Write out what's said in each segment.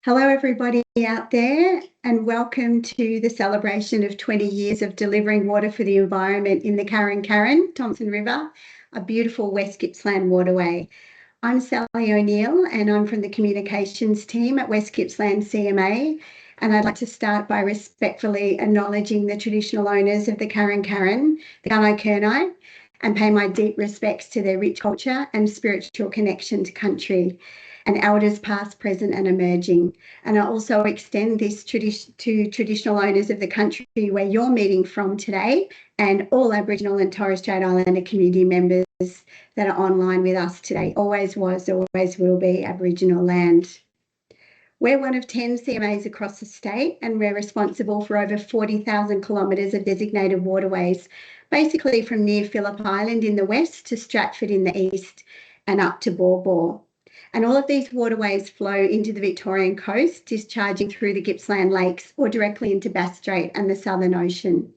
Hello, everybody out there, and welcome to the celebration of 20 years of delivering water for the environment in the Carran Carran, Thomson River, a beautiful West Gippsland waterway. I'm Sally O'Neill, and I'm from the communications team at West Gippsland CMA, and I'd like to start by respectfully acknowledging the traditional owners of the Carran Carran, the Gunai Kurnai, and pay my deep respects to their rich culture and spiritual connection to country, and elders past, present and emerging. And I also extend this to traditional owners of the country where you're meeting from today, and all Aboriginal and Torres Strait Islander community members that are online with us today. Always was, always will be Aboriginal land. We're one of 10 CMAs across the state, and we're responsible for over 40,000 kilometres of designated waterways, basically from near Phillip Island in the west to Stratford in the east and up to Baw Baw. And all of these waterways flow into the Victorian coast, discharging through the Gippsland lakes or directly into Bass Strait and the Southern Ocean.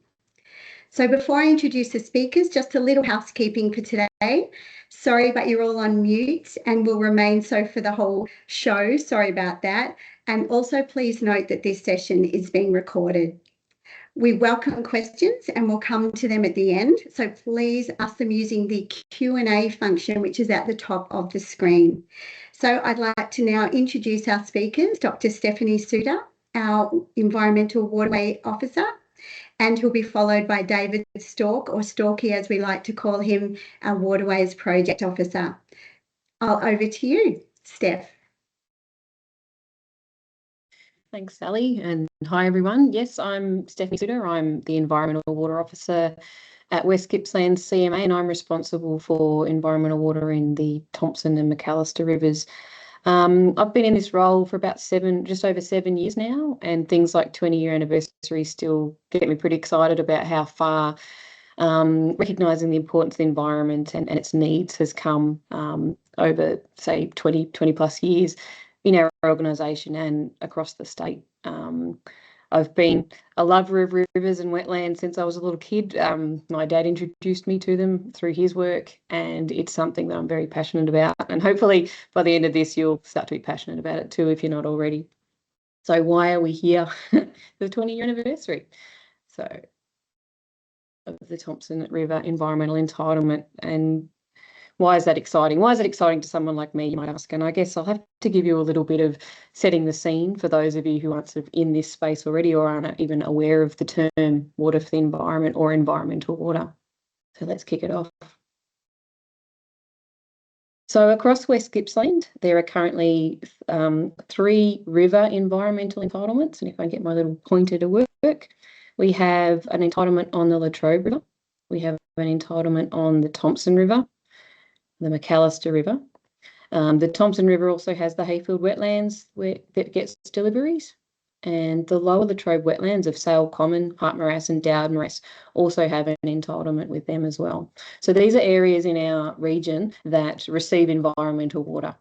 So before I introduce the speakers, just a little housekeeping for today. Sorry, but you're all on mute and will remain so for the whole show. Sorry about that. And also please note that this session is being recorded. We welcome questions and we'll come to them at the end. So please ask them using the Q&A function, which is at the top of the screen. So I'd like to now introduce our speakers, Dr. Stephanie Suter, our Environmental Waterway Officer, and he'll be followed by David Stork, or Storky as we like to call him, our Waterways Project Officer. Over to you, Steph. Thanks, Sally, and hi everyone. Yes, I'm Stephanie Suter. I'm the Environmental Water Officer at West Gippsland CMA, and I'm responsible for environmental water in the Thomson and McAllister rivers. I've been in this role for about just over 7 years now, and things like 20-year anniversary still get me pretty excited about how far recognising the importance of the environment and its needs has come over, say, 20 plus years in our organisation and across the state. I've been a lover of rivers and wetlands since I was a little kid. My dad introduced me to them through his work, and it's something that I'm very passionate about. And hopefully by the end of this, you'll start to be passionate about it too, if you're not already. So why are we here for the 20-year anniversary? So of the Thomson River Environmental Entitlement. And why is that exciting? Why is it exciting to someone like me, you might ask? And I guess I'll have to give you a little bit of setting the scene for those of you who aren't sort of in this space already or aren't even aware of the term water for the environment or environmental water. So let's kick it off. So across West Gippsland, there are currently 3 river environmental entitlements. And if I get my little pointer to work, we have an entitlement on the Latrobe River. We have an entitlement on the Thomson River, the McAllister River. The Thomson River also has the Hayfield wetlands that gets deliveries, and the lower Latrobe wetlands of Sale Common, Hart Morass and Dowd Morass also have an entitlement with them as well. So these are areas in our region that receive environmental water.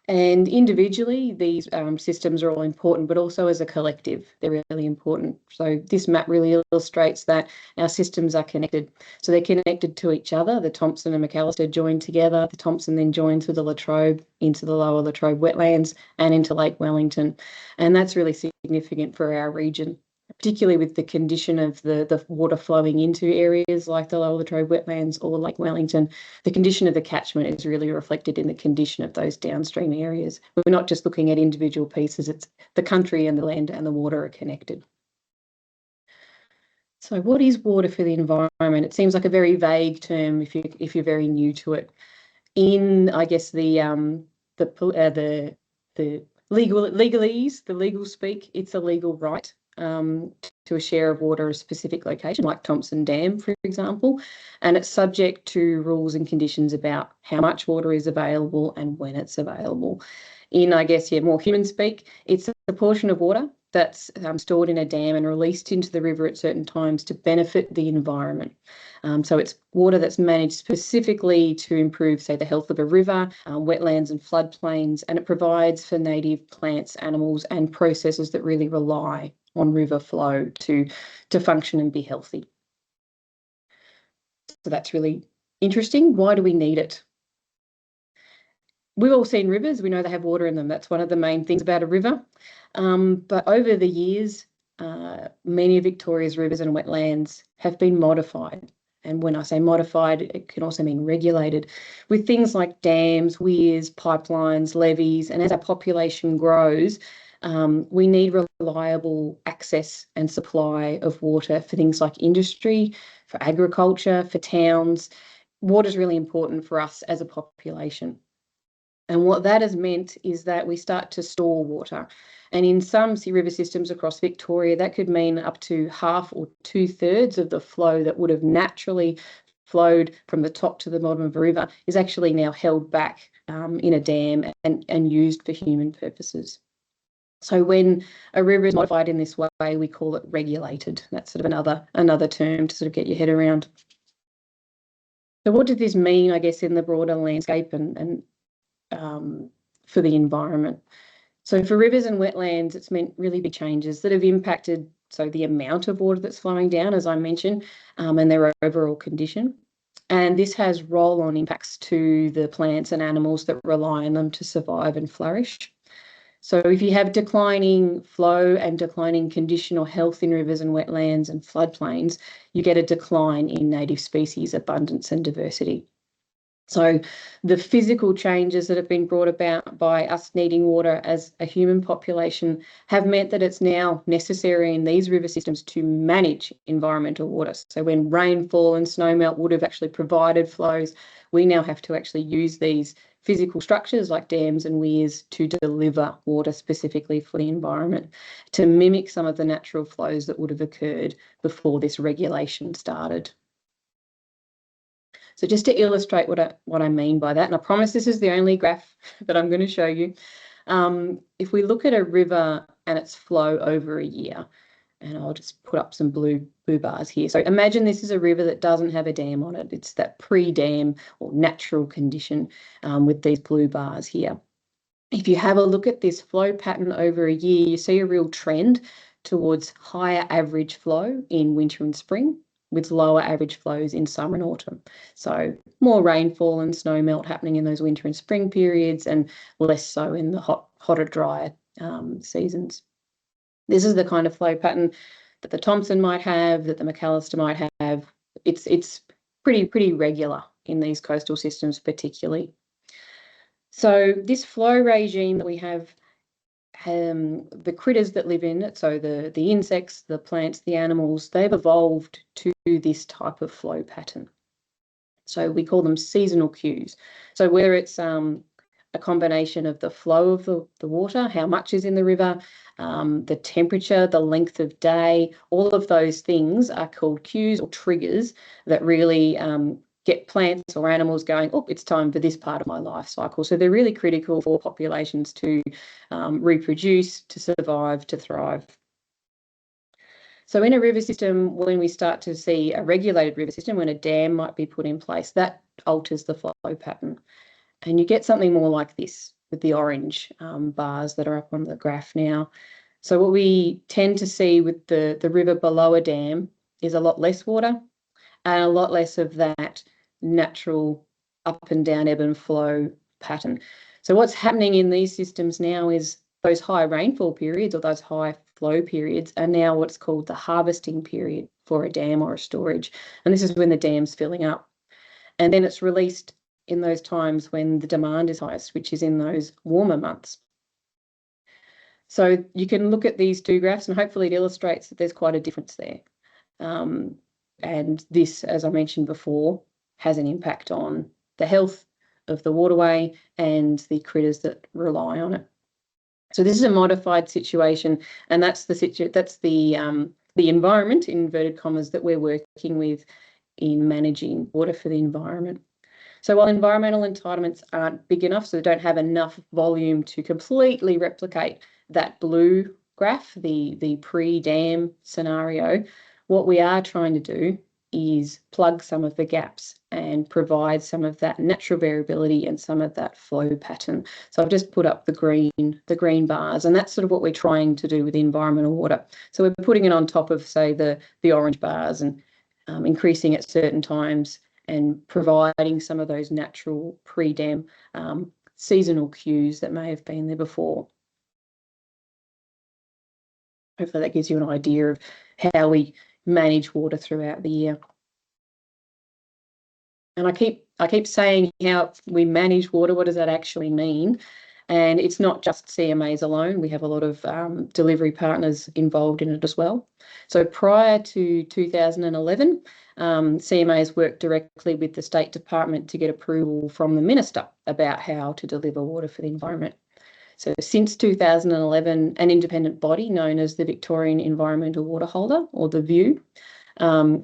And individually, these systems are all important, but also as a collective, they're really important. So this map really illustrates that our systems are connected. So they're connected to each other. The Thomson and McAllister join together. The Thomson then joins with the Latrobe into the lower Latrobe wetlands and into Lake Wellington. And that's really significant for our region, particularly with the condition of the water flowing into areas like the lower Latrobe wetlands or Lake Wellington. The condition of the catchment is really reflected in the condition of those downstream areas. We're not just looking at individual pieces, it's the country and the land and the water are connected. So what is water for the environment? It seems like a very vague term if you're very new to it. In, I guess, the legalese, the legal speak, it's a legal right to a share of water at a specific location, like Thomson Dam, for example, and it's subject to rules and conditions about how much water is available and when it's available. In, I guess, more human speak, it's a portion of water that's stored in a dam and released into the river at certain times to benefit the environment. So it's water that's managed specifically to improve, say, the health of a river, wetlands and floodplains, and it provides for native plants, animals and processes that really rely on river flow to function and be healthy. So that's really interesting. Why do we need it? we've all seen rivers. We know they have water in them. That's one of the main things about a river. But over the years, many of Victoria's rivers and wetlands have been modified. And when I say modified, it can also mean regulated with things like dams, weirs, pipelines, levees. And as our population grows, we need reliable access and supply of water for things like industry, for agriculture, for towns. Water is really important for us as a population. And what that has meant is that we start to store water. And in some river systems across Victoria, that could mean up to half or 2/3 of the flow that would have naturally flowed from the top to the bottom of a river is actually now held back in a dam and used for human purposes. So when a river is modified in this way, we call it regulated. That's sort of another term to sort of get your head around. So what did this mean, I guess, in the broader landscape and for the environment? So for rivers and wetlands, it's meant really big changes that have impacted the amount of water that's flowing down, as I mentioned, and their overall condition. And this has roll-on impacts to the plants and animals that rely on them to survive and flourish. So if you have declining flow and declining condition or health in rivers and wetlands and floodplains, you get a decline in native species abundance and diversity. So the physical changes that have been brought about by us needing water as a human population have meant that it's now necessary in these river systems to manage environmental water. So when rainfall and snowmelt would have actually provided flows, we now have to actually use these physical structures like dams and weirs to deliver water specifically for the environment, to mimic some of the natural flows that would have occurred before this regulation started. So just to illustrate what I mean by that, and I promise this is the only graph that I'm going to show you. If we look at a river and its flow over a year, and I'll just put up some blue bars here. So imagine this is a river that doesn't have a dam on it. It's that pre-dam or natural condition with these blue bars here. If you have a look at this flow pattern over a year, you see a real trend towards higher average flow in winter and spring, with lower average flows in summer and autumn. So more rainfall and snowmelt happening in those winter and spring periods and less so in the hotter, drier seasons. This is the kind of flow pattern that the Thomson might have, that the McAllister might have. It's pretty regular in these coastal systems particularly. So this flow regime that we have, the critters that live in it, so the insects, the plants, the animals, they've evolved to this type of flow pattern. So we call them seasonal cues. So whether it's a combination of the flow of the water, how much is in the river, the temperature, the length of day, all of those things are called cues or triggers that really get plants or animals going, oh, it's time for this part of my life cycle. So they're really critical for populations to reproduce, to survive, to thrive. So in a river system, when we start to see a regulated river system, when a dam might be put in place, that alters the flow pattern. And you get something more like this with the orange bars that are up on the graph now. So what we tend to see with the river below a dam is a lot less water and a lot less of that natural up and down ebb and flow pattern. So what's happening in these systems now is those high rainfall periods or those high flow periods are now what's called the harvesting period for a dam or a storage. And this is when the dam's filling up. And then it's released in those times when the demand is highest, which is in those warmer months. So you can look at these two graphs and hopefully it illustrates that there's quite a difference there. And this, as I mentioned before, has an impact on the health of the waterway and the critters that rely on it. So this is a modified situation, and that's the environment, in inverted commas, that we're working with in managing water for the environment. So while environmental entitlements aren't big enough, so they don't have enough volume to completely replicate that blue graph, the pre-dam scenario, what we are trying to do is plug some of the gaps and provide some of that natural variability and some of that flow pattern. So I've just put up the green bars, and that's sort of what we're trying to do with the environmental water. So we're putting it on top of, say, the orange bars and increasing at certain times and providing some of those natural pre-dam seasonal cues that may have been there before. Hopefully that gives you an idea of how we manage water throughout the year. And I keep saying how we manage water. What does that actually mean? And it's not just CMAs alone. We have a lot of delivery partners involved in it as well. So prior to 2011, CMAs worked directly with the State Department to get approval from the Minister about how to deliver water for the environment. So since 2011, an independent body known as the Victorian Environmental Water Holder, or the VEW,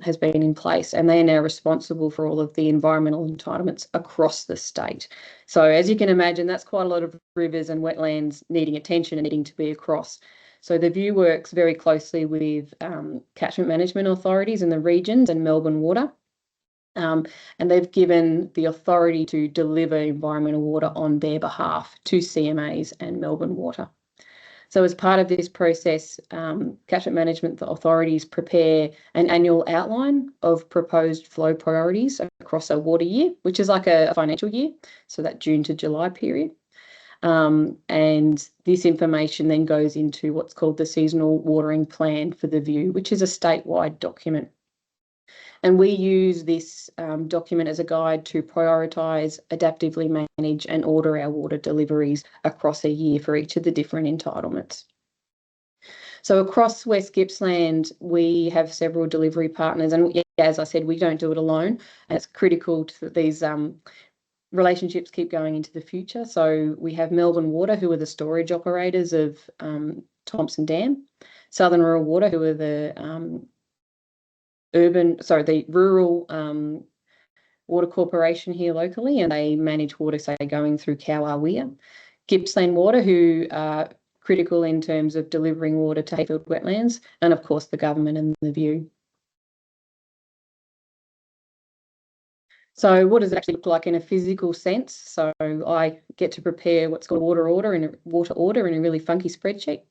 has been in place, and they are now responsible for all of the environmental entitlements across the state. So as you can imagine, that's quite a lot of rivers and wetlands needing attention and needing to be across. So the VEW works very closely with catchment management authorities in the regions and Melbourne Water. And they've given the authority to deliver environmental water on their behalf to CMAs and Melbourne Water. So as part of this process, catchment management authorities prepare an annual outline of proposed flow priorities across a water year, which is like a financial year, so that June to July period. And this information then goes into what's called the Seasonal Watering Plan for the VEW, which is a statewide document. And we use this document as a guide to prioritise, adaptively manage and order our water deliveries across a year for each of the different entitlements. So across West Gippsland, we have several delivery partners, and as I said, we don't do it alone. And it's critical that these relationships keep going into the future. So we have Melbourne Water, who are the storage operators of Thomson Dam, Southern Rural Water, who are the rural water corporation here locally, and they manage water, say, going through Kowawea. Gippsland Water, who are critical in terms of delivering water to Hayfield wetlands, and of course the government and the VEW. So what does it actually look like in a physical sense? So I get to prepare what's called water order in a really funky spreadsheet,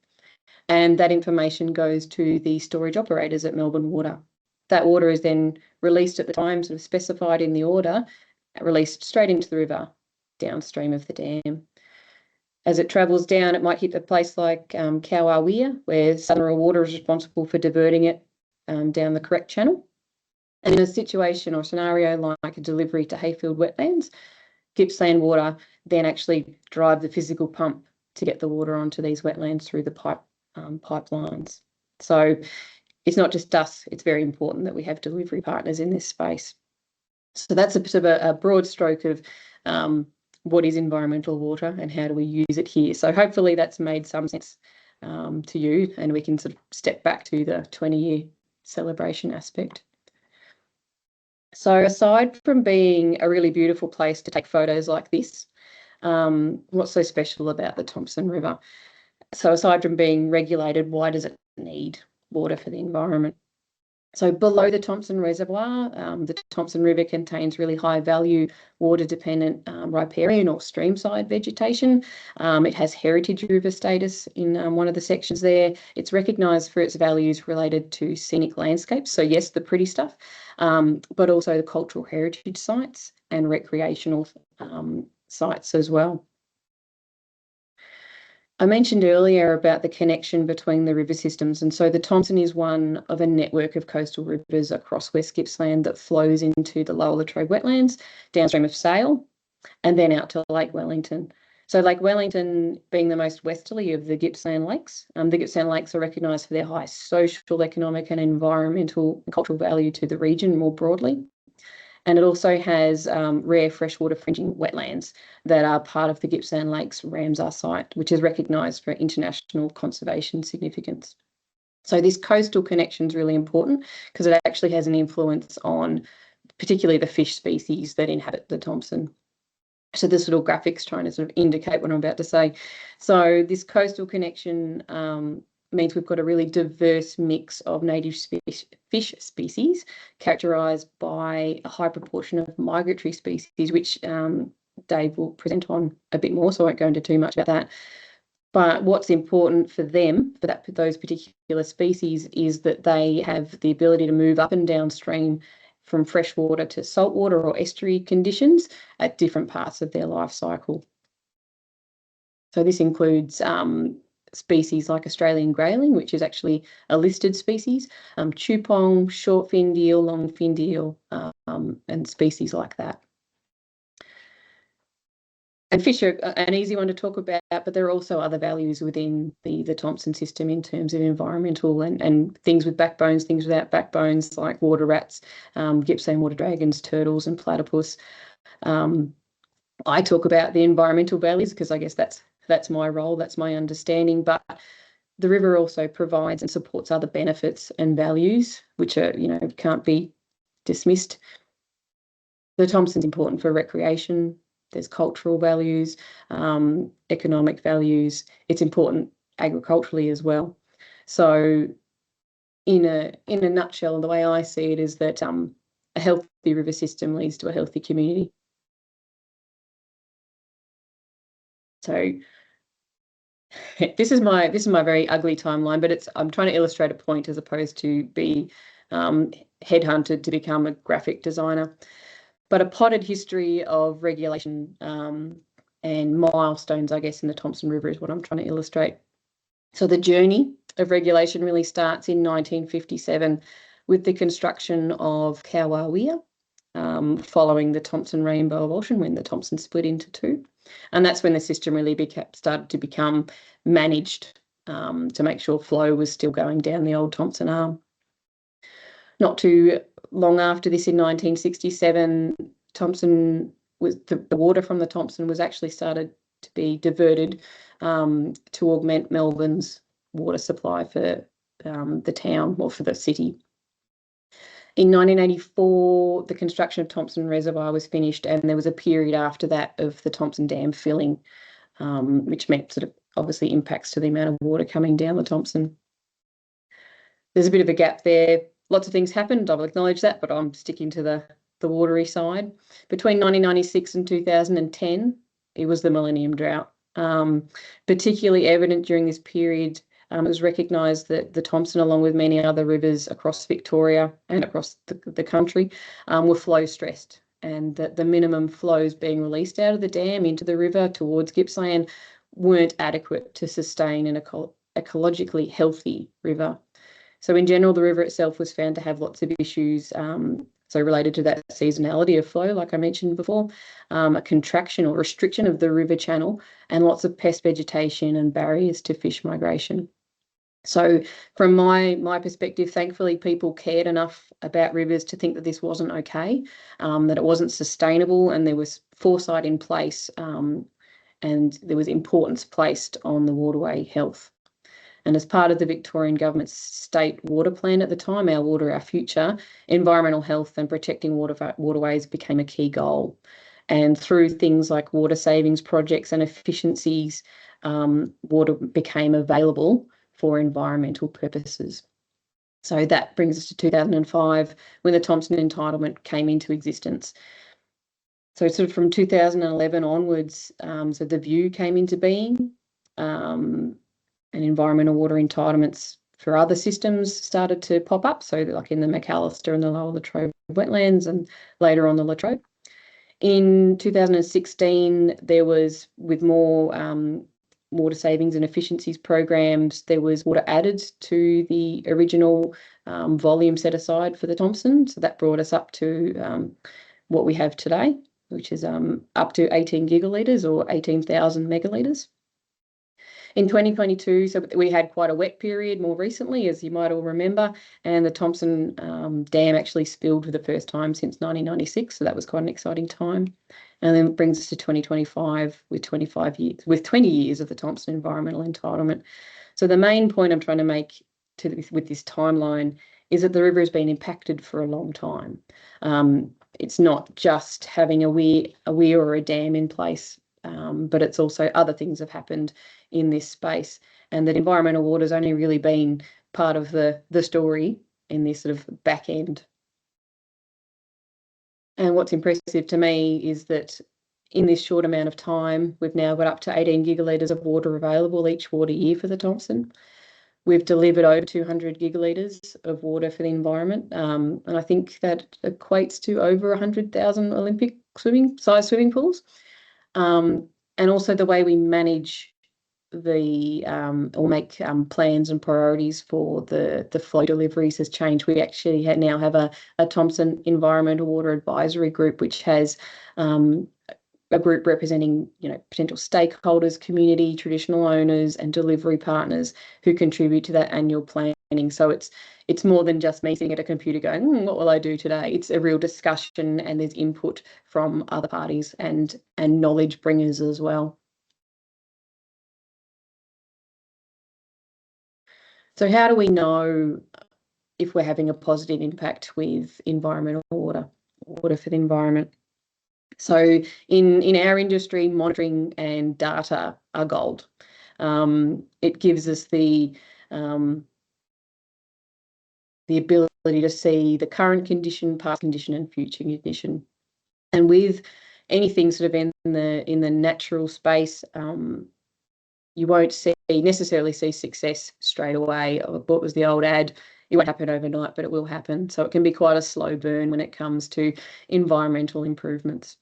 and that information goes to the storage operators at Melbourne Water. That water is then released at the time sort of specified in the order, released straight into the river downstream of the dam. As it travels down, it might hit a place like Kowawea, where Southern Rural Water is responsible for diverting it down the correct channel. And in a situation or scenario like a delivery to Hayfield wetlands, Gippsland Water then actually drive the physical pump to get the water onto these wetlands through the pipelines. So it's not just us, it's very important that we have delivery partners in this space. So that's a bit of a broad stroke of what is environmental water and how do we use it here. So hopefully that's made some sense to you, and we can sort of step back to the 20-year celebration aspect. So aside from being a really beautiful place to take photos like this, what's so special about the Thomson River? So aside from being regulated, why does it need water for the environment? So below the Thomson Reservoir, the Thomson River contains really high value water dependent riparian or streamside vegetation. It has heritage river status in one of the sections there. It's recognised for its values related to scenic landscapes. So yes, the pretty stuff, but also the cultural heritage sites and recreational sites as well. I mentioned earlier about the connection between the river systems, and so the Thomson is one of a network of coastal rivers across West Gippsland that flows into the Lower Latrobe wetlands, downstream of Sale, and then out to Lake Wellington. So Lake Wellington being the most westerly of the Gippsland lakes, the Gippsland lakes are recognised for their high social, economic and environmental and cultural value to the region more broadly. And it also has rare freshwater fringing wetlands that are part of the Gippsland Lakes Ramsar site, which is recognised for international conservation significance. So this coastal connection is really important because it actually has an influence on particularly the fish species that inhabit the Thomson. So this little graphic's trying to sort of indicate what I'm about to say. So this coastal connection means we've got a really diverse mix of native fish species characterised by a high proportion of migratory species, which Dave will present on a bit more, so I won't go into too much about that. But what's important for them, for those particular species, is that they have the ability to move up and downstream from freshwater to saltwater or estuary conditions at different parts of their life cycle. So this includes species like Australian grayling, which is actually a listed species, chupong, short fin eel, long fin eel, and species like that. And fish are an easy one to talk about, but there are also other values within the Thomson system in terms of environmental and things with backbones, things without backbones, like water rats, Gippsland water dragons, turtles, and platypus. I talk about the environmental values because I guess that's my role, that's my understanding. But the river also provides and supports other benefits and values, which are, can't be dismissed. The Thomson's important for recreation. There's cultural values, economic values. It's important agriculturally as well. So in a nutshell, the way I see it is that a healthy river system leads to a healthy community. So this is my very ugly timeline, but I'm trying to illustrate a point as opposed to be headhunted to become a graphic designer. But a potted history of regulation and milestones, I guess, in the Thomson River is what I'm trying to illustrate. So the journey of regulation really starts in 1957 with the construction of Kawawea, following the Thomson Rainbow Emulsion when the Thomson split into two. And that's when the system really started to become managed to make sure flow was still going down the old Thomson Arm. Not too long after this, in 1967, the water from the Thomson was actually started to be diverted to augment Melbourne's water supply for the town or for the city. In 1984, the construction of Thomson Reservoir was finished, and there was a period after that of the Thomson Dam filling, which meant sort of obviously impacts to the amount of water coming down the Thomson. There's a bit of a gap there. Lots of things happened, I'll acknowledge that, but I'm sticking to the watery side. Between 1996 and 2010, it was the Millennium Drought. Particularly evident during this period, it was recognised that the Thomson, along with many other rivers across Victoria and across the country, were flow stressed, and that the minimum flows being released out of the dam into the river towards Gippsland weren't adequate to sustain an ecologically healthy river. So in general, the river itself was found to have lots of issues, so related to that seasonality of flow, like I mentioned before, a contraction or restriction of the river channel, and lots of pest vegetation and barriers to fish migration. So from my perspective, thankfully, people cared enough about rivers to think that this wasn't okay, that it wasn't sustainable, and there was foresight in place, and there was importance placed on the waterway health. And as part of the Victorian Government's state water plan at the time, Our Water, Our Future, environmental health and protecting waterways became a key goal. And through things like water savings projects and efficiencies, water became available for environmental purposes. So that brings us to 2005, when the Thomson Entitlement came into existence. So sort of from 2011 onwards, so the view came into being, and environmental water entitlements for other systems started to pop up, so like in the McAllister and the Lower Latrobe wetlands, and later on the Latrobe. In 2016, there was, with more water savings and efficiencies programs, there was water added to the original volume set aside for the Thomson. So that brought us up to what we have today, which is up to 18 gigalitres or 18,000 megalitres. In 2022, so we had quite a wet period more recently, as you might all remember, and the Thomson Dam actually spilled for the first time since 1996, so that was quite an exciting time. And then it brings us to 2025 with 20 years of the Thomson Environmental Entitlement. So the main point I'm trying to make with this timeline is that the river has been impacted for a long time. It's not just having a weir or a dam in place, but it's also other things have happened in this space, and that environmental water has only really been part of the story in this sort of back end. And what's impressive to me is that in this short amount of time, we've now got up to 18 gigalitres of water available each water year for the Thomson. We've delivered over 200 gigalitres of water for the environment, and I think that equates to over 100,000 Olympic size swimming pools. And also the way we manage the or make plans and priorities for the flow deliveries has changed. We actually now have a Thomson Environmental Water Advisory Group, which has a group representing, potential stakeholders, community, traditional owners, and delivery partners who contribute to that annual planning. So it's more than just me sitting at a computer going, what will I do today? It's a real discussion, and there's input from other parties and knowledge bringers as well. So how do we know if we're having a positive impact with environmental water for the environment? So in our industry, monitoring and data are gold. It gives us the ability to see the current condition, past condition, and future condition. And with anything sort of in the natural space, you won't necessarily see success straight away. What was the old ad? It won't happen overnight, but it will happen. So it can be quite a slow burn when it comes to environmental improvements.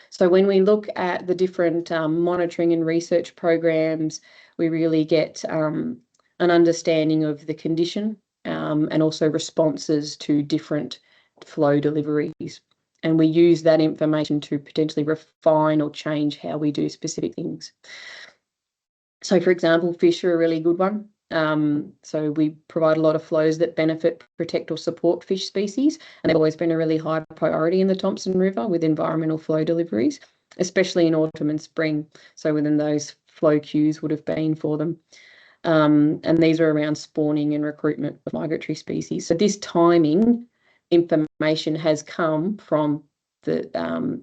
So when we look at the different monitoring and research programs, we really get an understanding of the condition and also responses to different flow deliveries. And we use that information to potentially refine or change how we do specific things. So, for example, fish are a really good one. So we provide a lot of flows that benefit, protect or support fish species, and they've always been a really high priority in the Thomson River with environmental flow deliveries, especially in autumn and spring. So within those flow queues would have been for them. And these are around spawning and recruitment of migratory species. So this timing information has come from the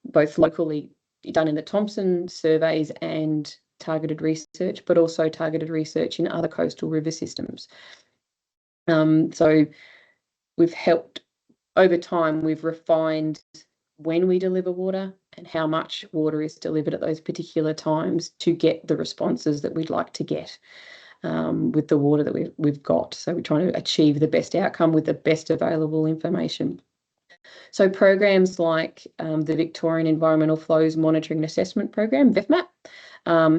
both locally done in the Thomson surveys and targeted research, but also targeted research in other coastal river systems. So we've helped, over time, we've refined when we deliver water and how much water is delivered at those particular times to get the responses that we'd like to get with the water that we've got. So we're trying to achieve the best outcome with the best available information. So programs like the Victorian Environmental Flows Monitoring and Assessment Program, VEFMAP,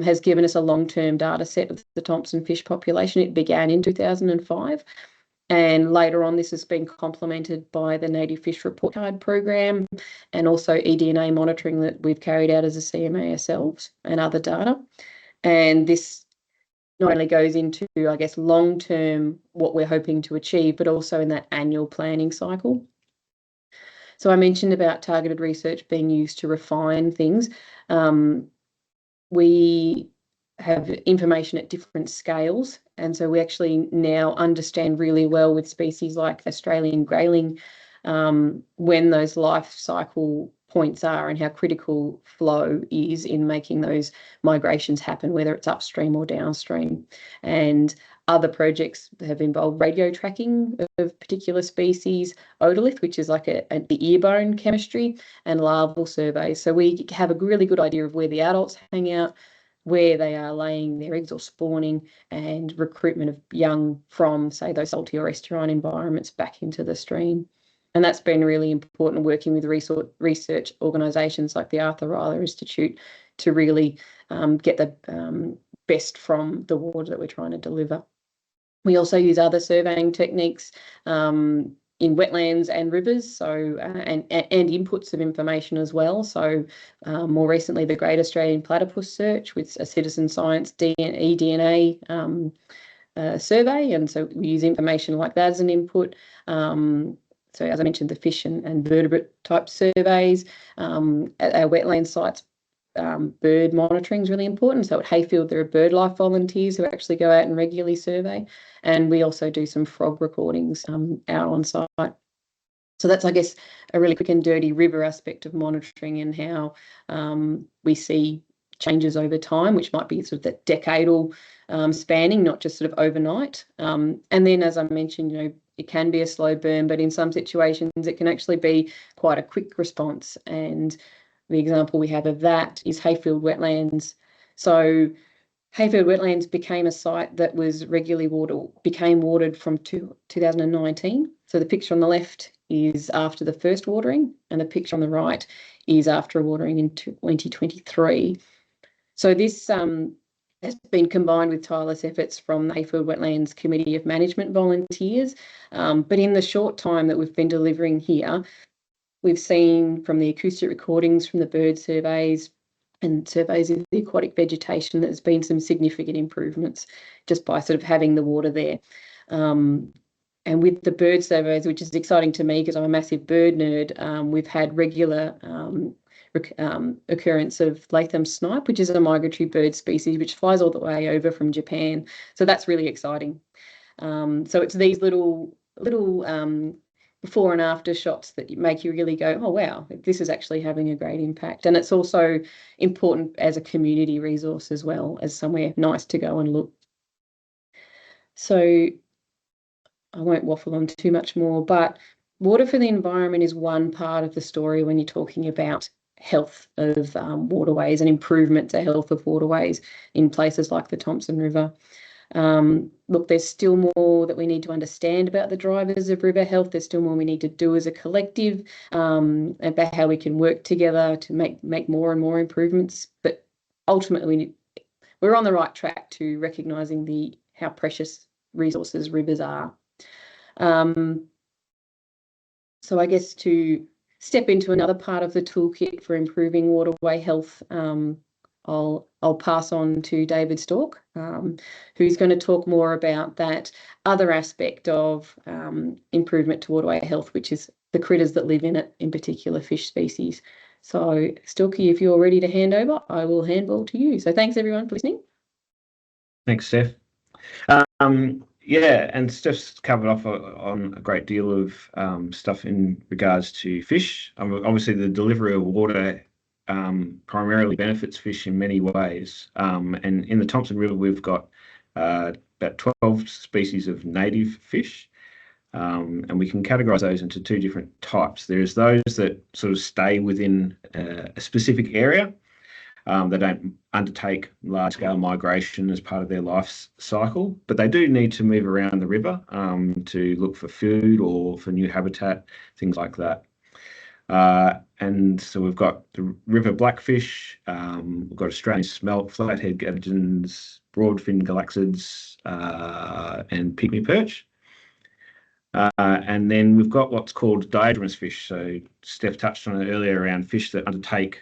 has given us a long-term data set of the Thomson fish population. It began in 2005, and later on this has been complemented by the Native Fish Report Card program and also eDNA monitoring that we've carried out as a CMA ourselves and other data. And this not only goes into, I guess, long-term what we're hoping to achieve, but also in that annual planning cycle. So I mentioned about targeted research being used to refine things. We have information at different scales, and so we actually now understand really well with species like Australian grayling when those life cycle points are and how critical flow is in making those migrations happen, whether it's upstream or downstream. And other projects have involved radio tracking of particular species, otolith, which is like the ear bone chemistry, and larval surveys. So we have a really good idea of where the adults hang out, where they are laying their eggs or spawning, and recruitment of young from, say, those salty or estuarine environments back into the stream. And that's been really important, working with research organisations like the Arthur Rylah Institute to really get the best from the water that we're trying to deliver. We also use other surveying techniques in wetlands and rivers, so and inputs of information as well. So more recently, the Great Australian Platypus Search with a citizen science eDNA survey, and so we use information like that as an input. So as I mentioned, the fish and vertebrate type surveys. At our wetland sites, bird monitoring is really important. So at Hayfield, there are bird life volunteers who actually go out and regularly survey. And we also do some frog recordings out on site. So that's, I guess, a really quick and dirty river aspect of monitoring and how we see changes over time, which might be sort of that decadal spanning, not just sort of overnight. And then, as I mentioned, it can be a slow burn, but in some situations it can actually be quite a quick response. And the example we have of that is Hayfield Wetlands. So Hayfield Wetlands became a site that was regularly watered from 2019. So the picture on the left is after the first watering, and the picture on the right is after watering in 2023. So this has been combined with tireless efforts from the Hayfield Wetlands Committee of Management volunteers. But in the short time that we've been delivering here, we've seen from the acoustic recordings, from the bird surveys and surveys of the aquatic vegetation, that there's been some significant improvements just by sort of having the water there. And with the bird surveys, which is exciting to me because I'm a massive bird nerd, we've had regular occurrence of Latham snipe, which is a migratory bird species which flies all the way over from Japan. So that's really exciting. So it's these little before and after shots that make you really go, oh, wow, this is actually having a great impact. And it's also important as a community resource as well, as somewhere nice to go and look. So I won't waffle on too much more, but water for the environment is one part of the story when you're talking about health of waterways and improvement to health of waterways in places like the Thomson River. Look, there's still more that we need to understand about the drivers of river health. There's still more we need to do as a collective about how we can work together to make more and more improvements. But ultimately, we're on the right track to recognising how precious resources rivers are. So I guess to step into another part of the toolkit for improving waterway health, I'll pass on to David Stork, who's going to talk more about that other aspect of improvement to waterway health, which is the critters that live in it, in particular fish species. So Storky, if you're ready to hand over, I will handball to you. So thanks everyone for listening. Thanks, Steph. Yeah, and Steph's covered off on a great deal of stuff in regards to fish. Obviously, the delivery of water primarily benefits fish in many ways. And in the Thomson River, we've got about 12 species of native fish. And we can categorise those into two different types. There's those that sort of stay within a specific area. They don't undertake large-scale migration as part of their life cycle, but they do need to move around the river to look for food or for new habitat, things like that. And so we've got the river blackfish, we've got Australian smelt, flathead gudgeons, broadfin galaxids, and pygmy perch. And then we've got what's called diadromous fish. So Steph touched on it earlier around fish that undertake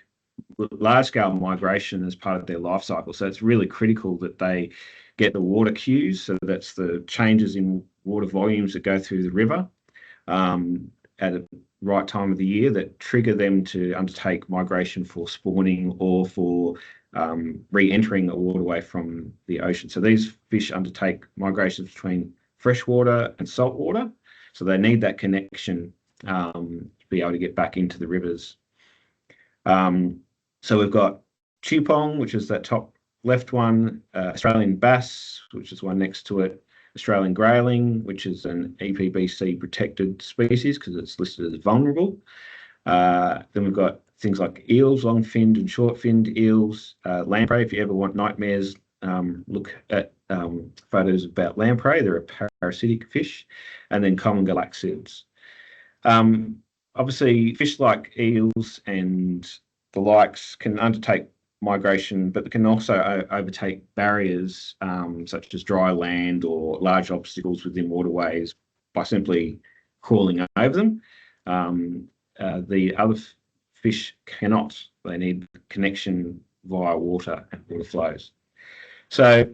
large-scale migration as part of their life cycle. So it's really critical that they get the water cues. So that's the changes in water volumes that go through the river at the right time of the year that trigger them to undertake migration for spawning or for re-entering a waterway from the ocean. So these fish undertake migrations between freshwater and saltwater. So they need that connection to be able to get back into the rivers. So we've got Chupong, which is that top left one, Australian bass, which is one next to it, Australian grayling, which is an EPBC protected species because it's listed as vulnerable. Then we've got things like eels, long-finned and short-finned eels, lamprey. If you ever want nightmares, look at photos about lamprey. They're a parasitic fish. And then common galaxids. Obviously, fish like eels and the likes can undertake migration, but they can also overtake barriers such as dry land or large obstacles within waterways by simply crawling over them. The other fish cannot. They need connection via water and water flows. So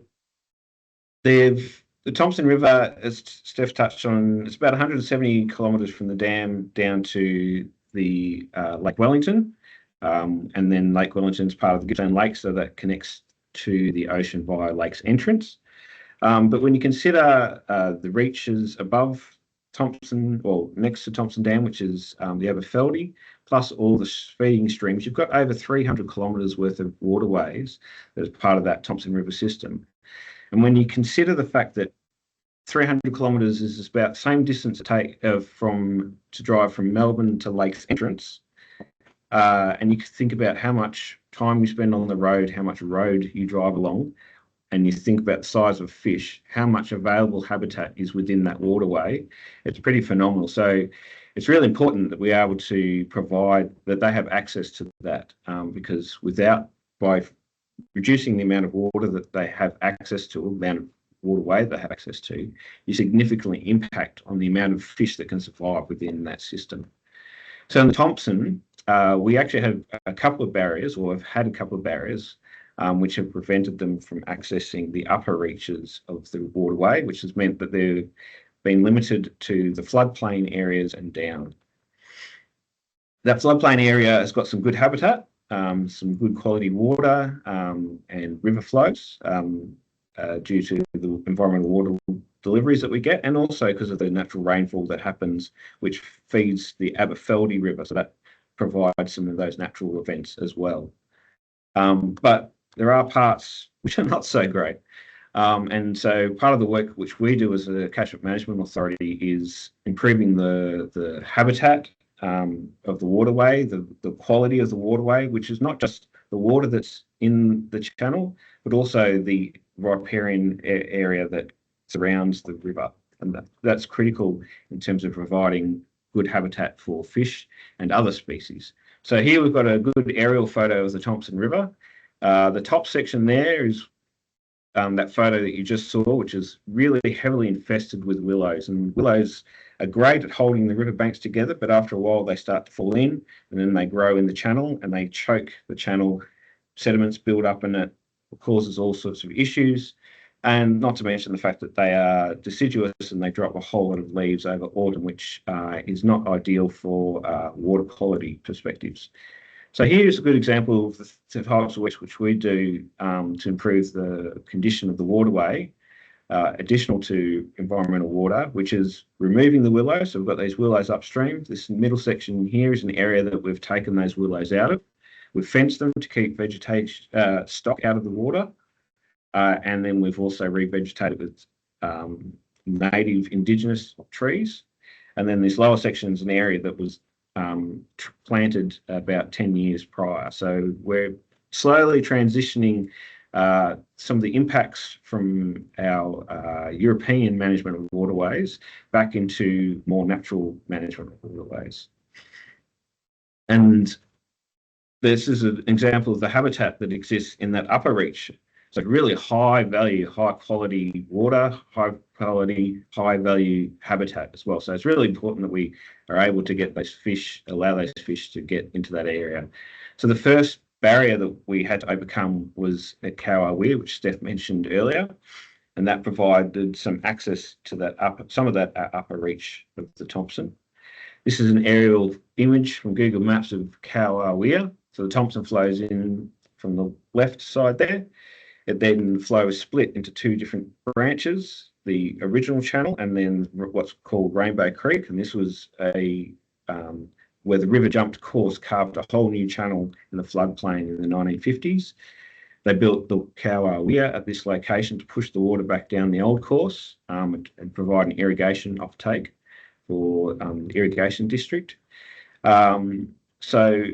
the Thomson River, as Steph touched on, it's about 170 kilometres from the dam down to the Lake Wellington. And then Lake Wellington is part of the Gippsland Lake, so that connects to the ocean via Lake's entrance. But when you consider the reaches above Thomson, or next to Thomson Dam, which is the Aberfeldy, plus all the feeding streams, you've got over 300 kilometres worth of waterways that is part of that Thomson River system. And when you consider the fact that 300 kilometres is about the same distance to take to drive from Melbourne to Lake's entrance, and you think about how much time you spend on the road, how much road you drive along, and you think about the size of fish, how much available habitat is within that waterway, it's pretty phenomenal. So it's really important that we are able to provide that they have access to that, because by reducing the amount of water that they have access to, the amount of waterway they have access to, you significantly impact on the amount of fish that can survive within that system. So in the Thomson, we actually have a couple of barriers, or have had a couple of barriers, which have prevented them from accessing the upper reaches of the waterway, which has meant that they've been limited to the floodplain areas and down. That floodplain area has got some good habitat, some good quality water and river flows due to the environmental water deliveries that we get, and also because of the natural rainfall that happens, which feeds the Aberfeldy River. So that provides some of those natural events as well. But there are parts which are not so great. And so part of the work which we do as a catchment management authority is improving the habitat of the waterway, the quality of the waterway, which is not just the water that's in the channel, but also the riparian area that surrounds the river. And that's critical in terms of providing good habitat for fish and other species. So here we've got a good aerial photo of the Thomson River. The top section there is that photo that you just saw, which is really heavily infested with willows. And willows are great at holding the riverbanks together, but after a while they start to fall in, and then they grow in the channel and they choke the channel. Sediments build up in it, causes all sorts of issues. And not to mention the fact that they are deciduous and they drop a whole lot of leaves over autumn, which is not ideal for water quality perspectives. So here's a good example of the types of work which we do to improve the condition of the waterway, additional to environmental water, which is removing the willows. So we've got these willows upstream. This middle section here is an area that we've taken those willows out of. We've fenced them to keep vegetation stock out of the water. And then we've also revegetated with native indigenous trees. And then this lower section is an area that was planted about 10 years prior. So we're slowly transitioning some of the impacts from our European management of waterways back into more natural management of waterways. And this is an example of the habitat that exists in that upper reach. So really high value, high quality water, high quality, high value habitat as well. So it's really important that we are able to get those fish, allow those fish to get into that area. So the first barrier that we had to overcome was at Kowawea, which Steph mentioned earlier, and that provided some access to that some of that upper reach of the Thomson. This is an aerial image from Google Maps of Kowawea. So the Thomson flows in from the left side there. It then flows split into two different branches, the original channel and then what's called Rainbow Creek. And this was where the river jumped course, carved a whole new channel in the floodplain in the 1950s. They built the Kowawea at this location to push the water back down the old course and provide an irrigation offtake for the irrigation district. So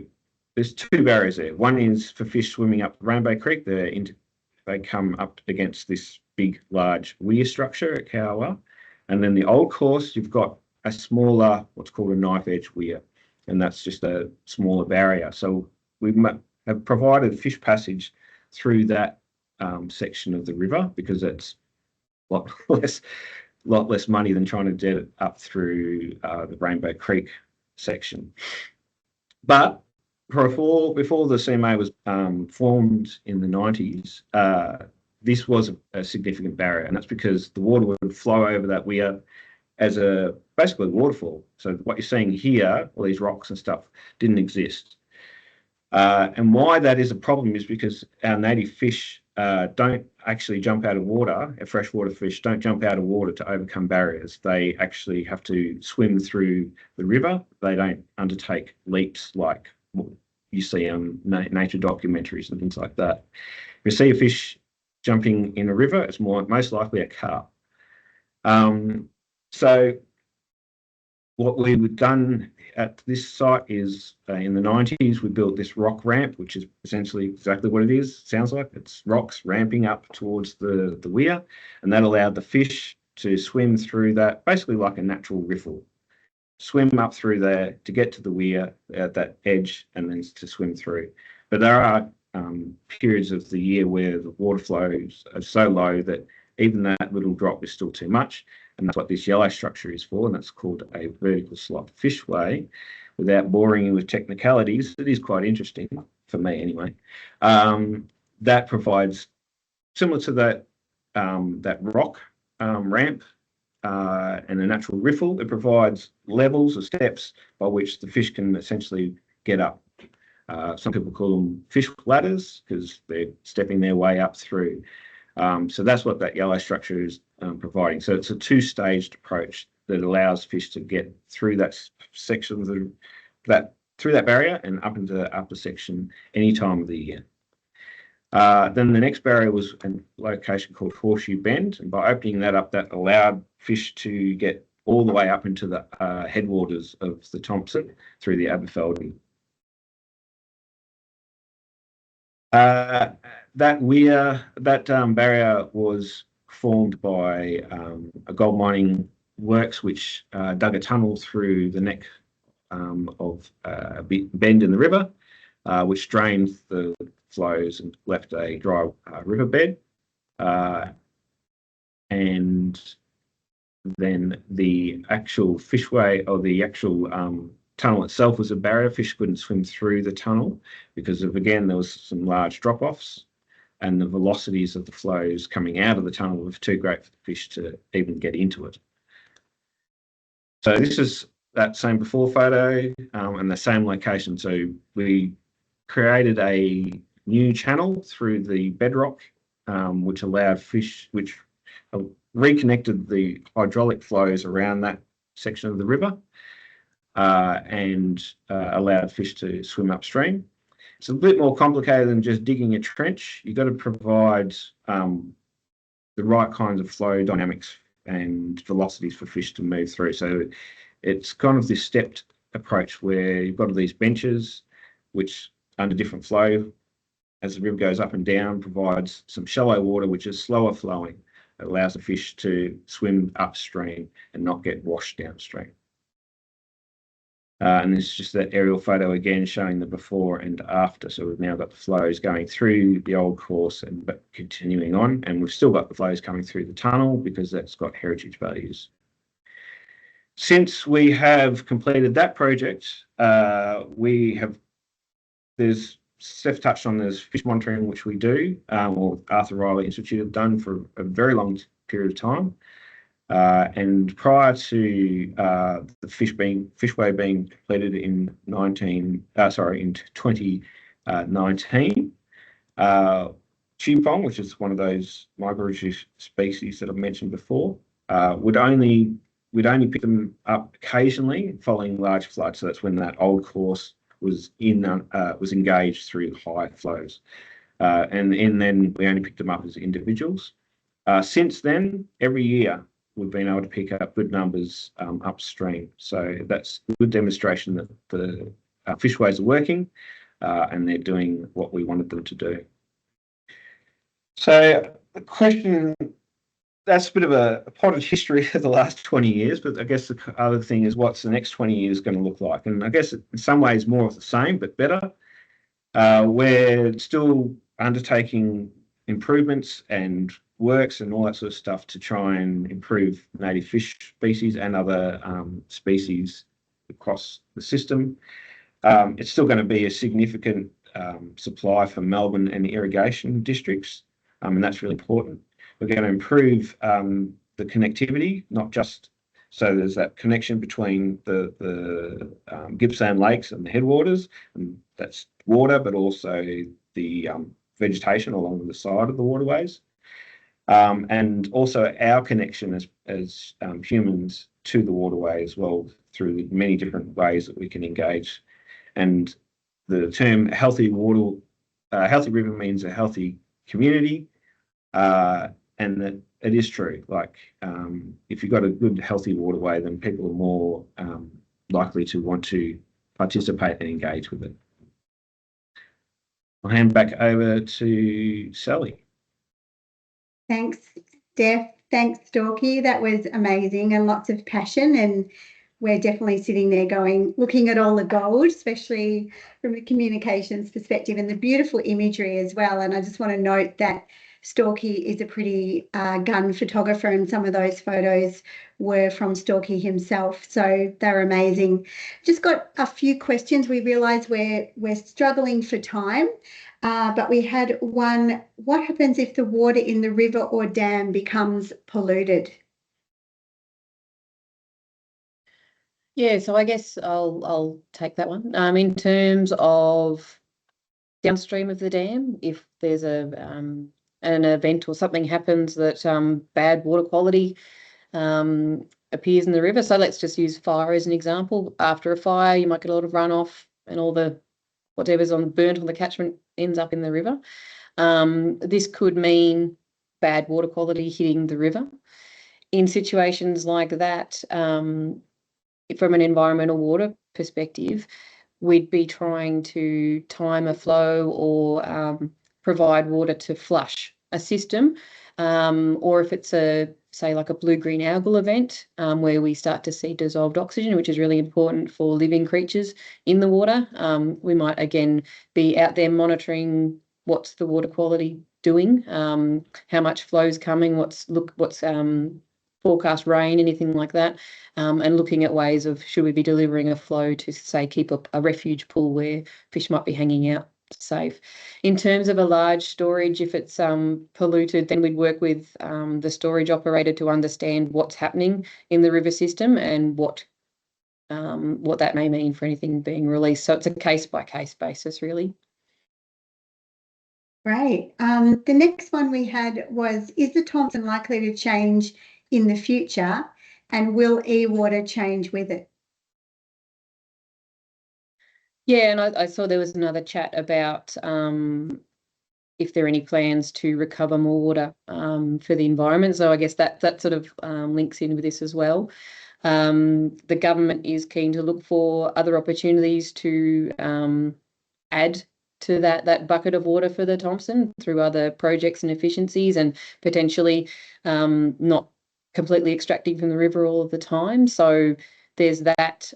there's two barriers there. One is for fish swimming up Rainbow Creek. They come up against this big, large weir structure at Kowawea. And then the old course, you've got a smaller, what's called a knife edge weir. And that's just a smaller barrier. So we have provided fish passage through that section of the river because it's a lot less money than trying to get it up through the Rainbow Creek section. But before the CMA was formed in the 90s, this was a significant barrier, and that's because the water would flow over that weir as basically a waterfall. So what you're seeing here, all these rocks and stuff, didn't exist. And why that is a problem is because our native fish don't actually jump out of water. Our freshwater fish don't jump out of water to overcome barriers. They actually have to swim through the river. They don't undertake leaps like you see on nature documentaries and things like that. If you see a fish jumping in a river, it's most likely a carp. So what we've done at this site is in the 90s, we built this rock ramp, which is essentially exactly what it is. Sounds like it's rocks ramping up towards the weir, and that allowed the fish to swim through that, basically like a natural riffle. Swim up through there to get to the weir at that edge and then to swim through. But there are periods of the year where the water flows are so low that even that little drop is still too much. And that's what this yellow structure is for, and that's called a vertical slot fishway. Without boring you with technicalities, it is quite interesting, for me anyway. That provides, similar to that rock ramp and a natural riffle, it provides levels or steps by which the fish can essentially get up. Some people call them fish ladders because they're stepping their way up through. So that's what that yellow structure is providing. So it's a two-staged approach that allows fish to get through that section of through that barrier and up into the upper section any time of the year. Then the next barrier was a location called Horseshoe Bend, and by opening that up, that allowed fish to get all the way up into the headwaters of the Thomson through the Aberfeldy. That barrier was formed by a gold mining works which dug a tunnel through the neck of a bend in the river, which drained the flows and left a dry riverbed. And then the actual fishway, or the actual tunnel itself, was a barrier. Fish couldn't swim through the tunnel because of, again, there was some large drop-offs and the velocities of the flows coming out of the tunnel were too great for the fish to even get into it. So this is that same before photo and the same location. So we created a new channel through the bedrock, which allowed fish, which reconnected the hydraulic flows around that section of the river and allowed fish to swim upstream. It's a bit more complicated than just digging a trench. You've got to provide the right kinds of flow dynamics and velocities for fish to move through. So it's kind of this stepped approach where you've got all these benches, which under different flow, as the river goes up and down, provides some shallow water, which is slower flowing. It allows the fish to swim upstream and not get washed downstream. And this is just that aerial photo again showing the before and after. So we've now got the flows going through the old course and continuing on, and we've still got the flows coming through the tunnel because that's got heritage values. Since we have completed that project, there's Steph touched on, there's fish monitoring, which we do, or Arthur Riley Institute have done for a very long period of time. And prior to the fishway being completed in 2019, Chupong, which is one of those migratory species that I've mentioned before, we'd only pick them up occasionally following large floods. So that's when that old course was engaged through high flows, and then we only picked them up as individuals. Since then, every year we've been able to pick up good numbers upstream. So that's a good demonstration that the fishways are working and they're doing what we wanted them to do. So the question, that's a bit of a potted history of the last 20 years, but I guess the other thing is what's the next 20 years going to look like? And I guess in some ways more of the same, but better. We're still undertaking improvements and works and all that sort of stuff to try and improve native fish species and other species across the system. It's still going to be a significant supply for Melbourne and irrigation districts, and that's really important. We're going to improve the connectivity, not just so there's that connection between the Gippsland lakes and the headwaters, and that's water, but also the vegetation along the side of the waterways. And also our connection as humans to the waterway as well, through the many different ways that we can engage. And the term healthy river means a healthy community, and that it is true. Like if you've got a good healthy waterway, then people are more likely to want to participate and engage with it. I'll hand back over to Sally. Thanks, Steph. Thanks, Storky. That was amazing and lots of passion. And we're definitely sitting there looking at all the gold, especially from a communications perspective, and the beautiful imagery as well. And I just want to note that Storky is a pretty gun photographer, and some of those photos were from Storky himself. So they're amazing. Just got a few questions. We realise we're struggling for time, but we had one. What happens if the water in the river or dam becomes polluted? Yeah, so I guess I'll take that one. In terms of downstream of the dam, if there's an event or something happens that bad water quality appears in the river. So let's just use fire as an example. After a fire, you might get a lot of runoff, and all the whatever's burnt on the catchment ends up in the river. This could mean bad water quality hitting the river. In situations like that, from an environmental water perspective, we'd be trying to time a flow or provide water to flush a system, or if it's say like a blue-green algal event where we start to see dissolved oxygen, which is really important for living creatures in the water. We might again be out there monitoring what's the water quality doing, how much flow is coming, what's forecast rain, anything like that, and looking at ways of should we be delivering a flow to, say, keep a refuge pool where fish might be hanging out safe. In terms of a large storage, if it's polluted, then we'd work with the storage operator to understand what's happening in the river system and what that may mean for anything being released. So it's a case-by-case basis, really. Great. The next one we had was, is the Thomson likely to change in the future, and will e-water change with it? Yeah, and I saw there was another chat about if there are any plans to recover more water for the environment. So I guess that sort of links in with this as well. The government is keen to look for other opportunities to add to that bucket of water for the Thomson through other projects and efficiencies, and potentially not completely extracting from the river all of the time. So there's that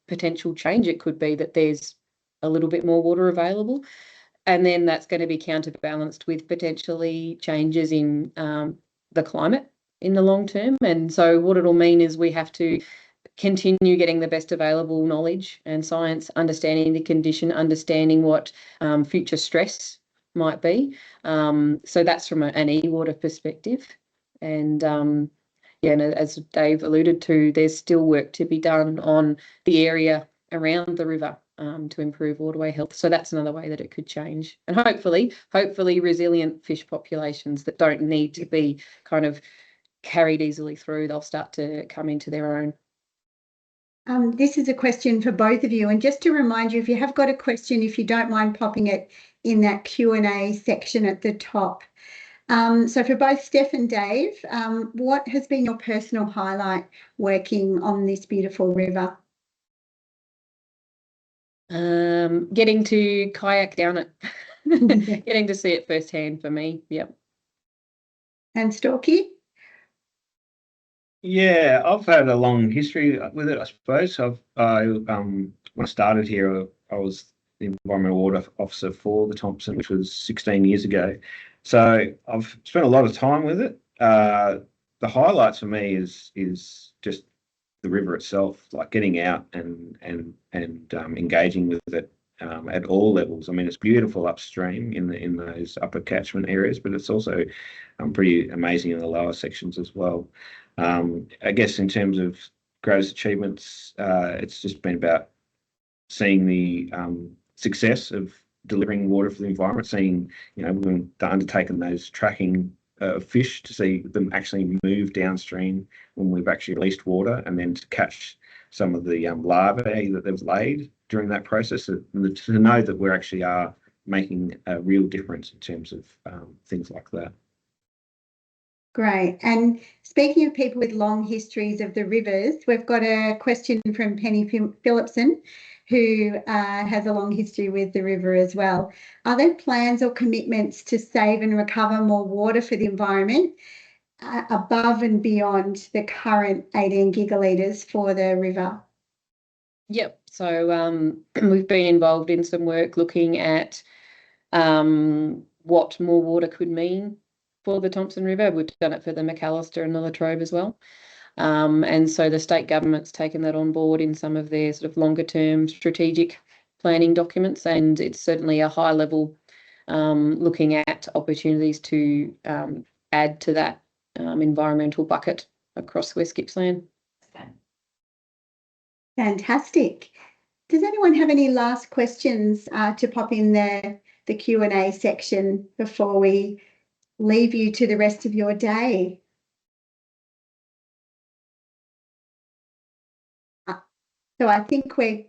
potential change. It could be that there's a little bit more water available, and then that's going to be counterbalanced with potentially changes in the climate in the long term. And so what it'll mean is we have to continue getting the best available knowledge and science, understanding the condition, understanding what future stress might be. So that's from an e-water perspective. And yeah, and as Dave alluded to, there's still work to be done on the area around the river to improve waterway health. So that's another way that it could change. And hopefully resilient fish populations that don't need to be kind of carried easily through, they'll start to come into their own. This is a question for both of you. And just to remind you, if you have got a question, if you don't mind popping it in that Q&A section at the top. So for both Steph and Dave, what has been your personal highlight working on this beautiful river? Getting to kayak down it, getting to see it firsthand for me. Yep. And Storky? Yeah, I've had a long history with it, I suppose. When I started here, I was the environmental water officer for the Thomson, which was 16 years ago. So I've spent a lot of time with it. The highlights for me is just the river itself, like getting out and engaging with it at all levels. I mean, it's beautiful upstream in those upper catchment areas, but it's also pretty amazing in the lower sections as well. I guess in terms of greatest achievements, it's just been about seeing the success of delivering water for the environment, seeing, when they're undertaking those tracking of fish to see them actually move downstream when we've actually released water, and then to catch some of the larvae that they've laid during that process, to know that we actually are making a real difference in terms of things like that. Great. And speaking of people with long histories of the rivers, we've got a question from Penny Phillipson, who has a long history with the river as well. Are there plans or commitments to save and recover more water for the environment? above and beyond the current 18 gigalitres for the river? Yep. So we've been involved in some work looking at what more water could mean for the Thomson River. We've done it for the McAllister and the Latrobe as well. And so the state government's taken that on board in some of their sort of longer term strategic planning documents, and it's certainly a high level looking at opportunities to add to that environmental bucket across West Gippsland. Fantastic. Does anyone have any last questions to pop in the Q&A section before we leave you to the rest of your day? So I think we're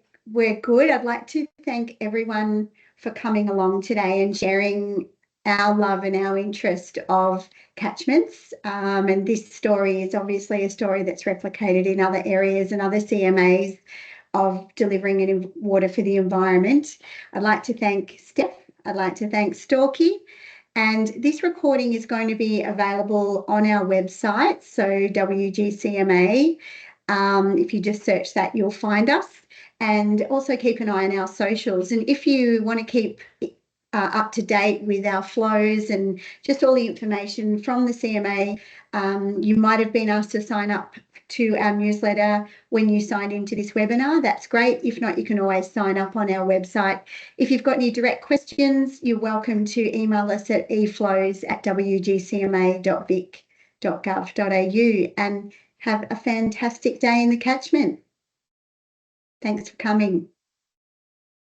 good. I'd like to thank everyone for coming along today and sharing our love and our interest of catchments. And this story is obviously a story that's replicated in other areas and other CMAs of delivering water for the environment. I'd like to thank Steph. I'd like to thank Storky. And this recording is going to be available on our website, so WGCMA. If you just search that, you'll find us. And also keep an eye on our socials. And if you want to keep up to date with our flows and just all the information from the CMA, you might have been asked to sign up to our newsletter when you signed into this webinar. That's great. If not, you can always sign up on our website. If you've got any direct questions, you're welcome to email us at eflows@wgcma.vic.gov.au, and have a fantastic day in the catchment. Thanks for coming.